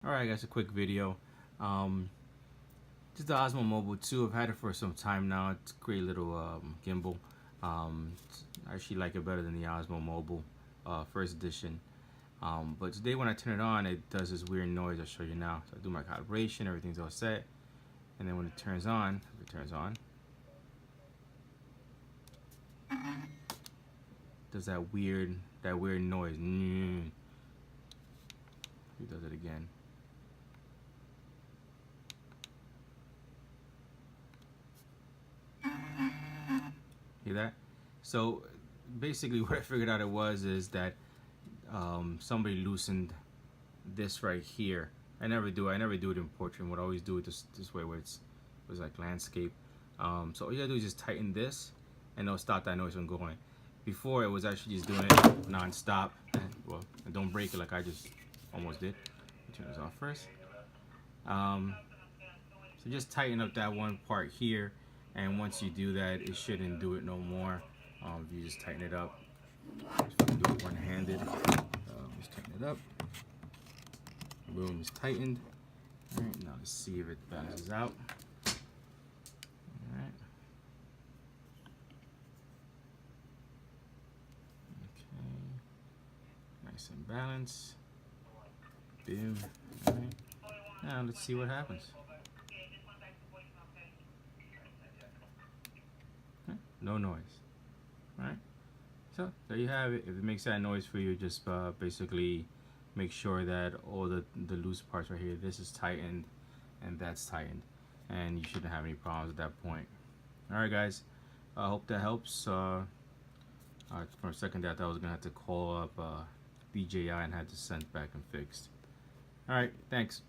Alright guys, a quick video. Just the Osmo Mobile 2. I've had it for some time now. It's a great little gimbal. I actually like it better than the Osmo Mobile first edition. But today when I turn it on, it does this weird noise. I'll show you now. So I do my calibration, everything's all set. And then when it turns on, it does that weird noise. It does it again. Hear that? So basically what I figured out it was is that somebody loosened this right here. I never do it in portrait mode. I always do it this way where it was like landscape. So all you gotta do is just tighten this and it'll stop that noise from going. Before it was actually just doing it non-stop. Well, and don't break it like I just almost did. Turn this off first. So just tighten up that one part here, and once you do that, it shouldn't do it no more. You just tighten it up. Just do it one-handed. Just tighten it up. Boom, it's tightened. All right, now let's see if it balances out. All right. Okay. Nice and balanced. Boom. All right. Now let's see what happens. No noise. Alright, so there you have it. If it makes that noise for you, just basically make sure that all the loose parts right here, this is tightened and that's tightened, and you shouldn't have any problems at that point. Alright guys, I hope that helps. For a second I thought I was gonna have to call up DJI and had to send back and fixed. Alright, thanks.